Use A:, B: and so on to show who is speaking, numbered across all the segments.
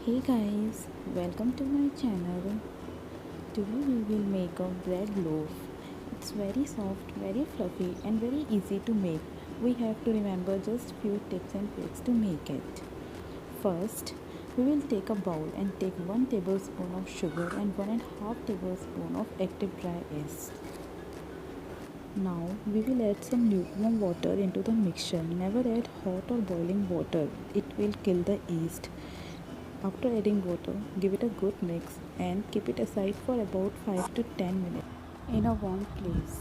A: Hey guys, welcome to my channel. Today we will make a bread loaf. It's very soft, very fluffy and very easy to make. We have to remember just few tips and tricks to make it. First, we will take a bowl and take 1 tablespoon of sugar and 1.5 tablespoon of active dry yeast. Now we will add some lukewarm water into the mixture. Never add hot or boiling water. It will kill the yeast. After adding water, give it a good mix and keep it aside for about 5 to 10 minutes in a warm place.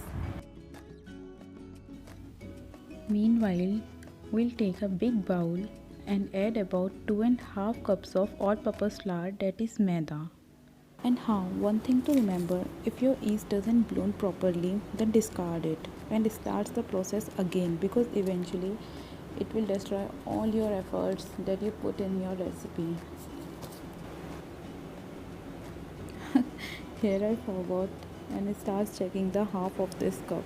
A: Meanwhile, we'll take a big bowl and add about 2.5 cups of all-purpose flour, that is maida. And one thing to remember, if your yeast doesn't bloom properly, then discard it and starts the process again, because eventually it will destroy all your efforts that you put in your recipe. Here I forgot and starts checking the half of this cup.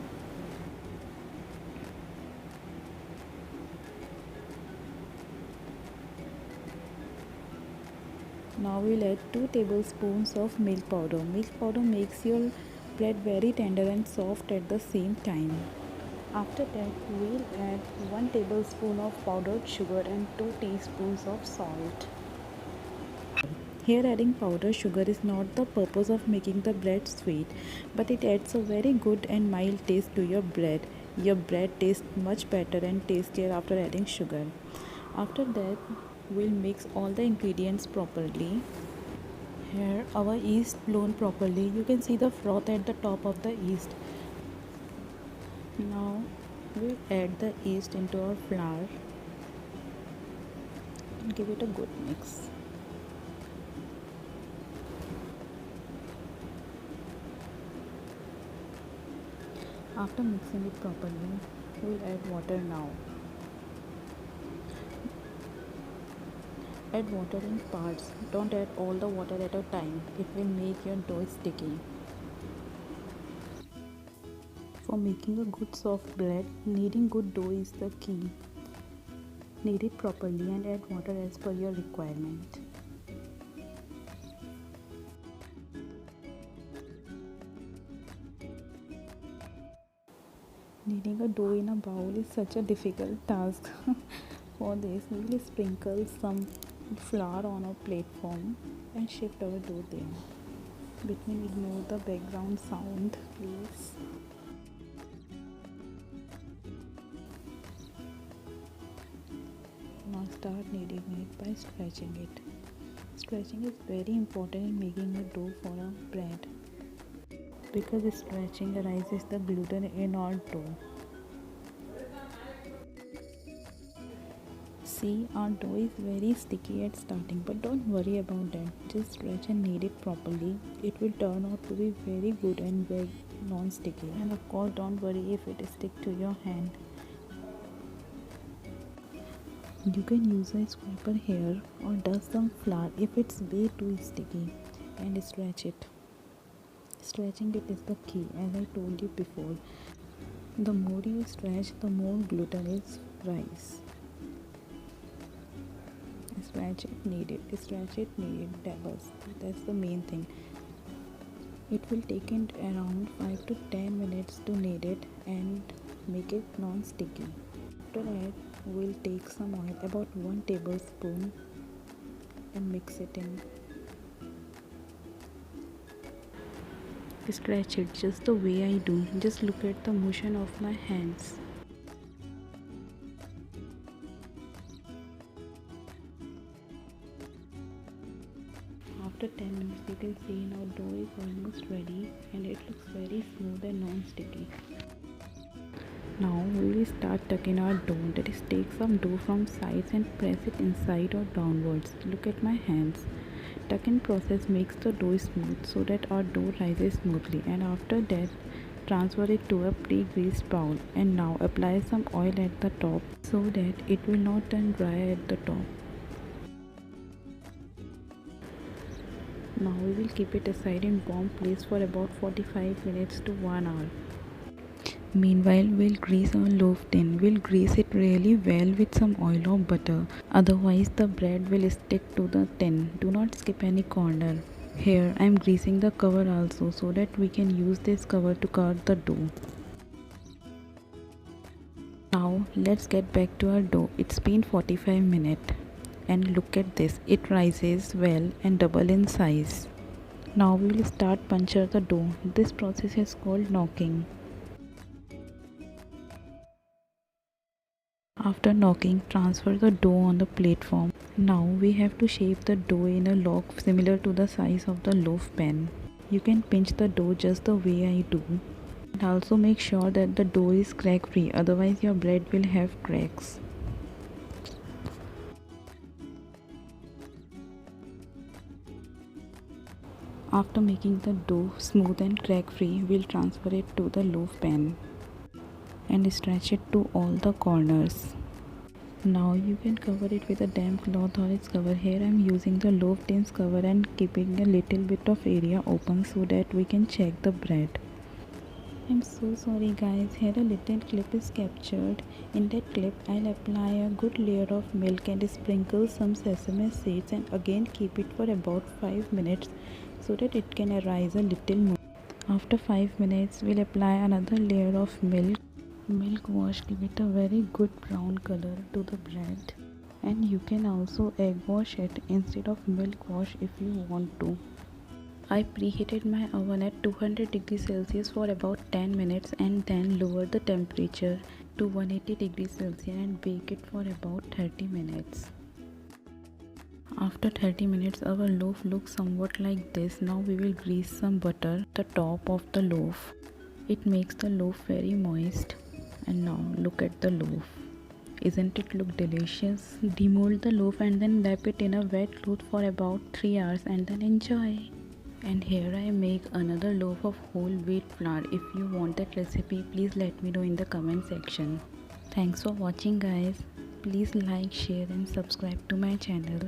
A: Now we'll add 2 tablespoons of milk powder. Milk powder makes your bread very tender and soft at the same time. After that, we'll add 1 tablespoon of powdered sugar and 2 teaspoons of salt. Here adding powdered sugar is not the purpose of making the bread sweet, but it adds a very good and mild taste to your bread. Your bread tastes much better and tastier after adding sugar. After that, we'll mix all the ingredients properly. Here our yeast blown properly. You can see the froth at the top of the yeast. Now we'll add the yeast into our flour and give it a good mix. After mixing it properly, we'll add water now. Add water in parts. Don't add all the water at a time. It will make your dough sticky. For making a good soft bread, kneading good dough is the key. Knead it properly and add water as per your requirement. Kneading a dough in a bowl is such a difficult task. For this, we will sprinkle some flour on a platform and shift our dough there. Between, ignore the background sound, please. Now start kneading it by stretching it. Stretching is very important in making a dough for a bread, because stretching arises the gluten in our dough. See, our dough is very sticky at starting, but don't worry about that. Just stretch and knead it properly. It will turn out to be very good and very non-sticky. And of course, don't worry if it sticks to your hand. You can use a scraper here or dust some flour if it's way too sticky, and stretch it. Stretching it is the key, as I told you before. The more you stretch, the more gluten is rise. Stretch it, knead it, stretch it, knead it, that's the main thing. It will take it around 5 to 10 minutes to knead it and make it non-sticky. After that, we'll take some oil, about 1 tablespoon, and mix it in. Stretch it just the way I do. Just look at the motion of my hands. After 10 minutes, you can see now dough is almost ready and it looks very smooth and non-sticky. Now we will start tucking our dough, that is, take some dough from sides and press it inside or downwards. Look at my hands. Tuck-in process makes the dough smooth so that our dough rises smoothly, and after that transfer it to a pre-greased bowl, and now apply some oil at the top so that it will not turn dry at the top. Now we will keep it aside in warm place for about 45 minutes to 1 hour. Meanwhile, we'll grease our loaf tin. We'll grease it really well with some oil or butter. Otherwise, the bread will stick to the tin. Do not skip any corner. Here, I am greasing the cover also so that we can use this cover to cover the dough. Now, let's get back to our dough. It's been 45 minutes. And look at this, it rises well and double in size. Now we will start puncture the dough. This process is called knocking. After knocking, transfer the dough on the platform. Now we have to shape the dough in a log similar to the size of the loaf pan. You can pinch the dough just the way I do. And also make sure that the dough is crack free, otherwise your bread will have cracks. After making the dough smooth and crack free, we'll transfer it to the loaf pan and stretch it to all the corners. Now you can cover it with a damp cloth or its cover. Here I am using the loaf tin's cover and keeping a little bit of area open so that we can check the bread. I'm so sorry guys, here a little clip is captured. In that clip I'll apply a good layer of milk and sprinkle some sesame seeds and again keep it for about 5 minutes so that it can arise a little more. After 5 minutes we'll apply another layer of milk. Milk wash give it a very good brown color to the bread, and you can also egg wash it instead of milk wash if you want to. I preheated my oven at 200 degrees Celsius for about 10 minutes and then lowered the temperature to 180 degrees Celsius and bake it for about 30 minutes. After 30 minutes our loaf looks somewhat like this. Now we will grease some butter the top of the loaf. It makes the loaf very moist. And now look at the loaf. Isn't it look delicious? Demold the loaf and then wrap it in a wet cloth for about 3 hours and then enjoy. And here I make another loaf of whole wheat flour. If you want that recipe, please let me know in the comment section. Thanks for watching guys. Please like, share and subscribe to my channel.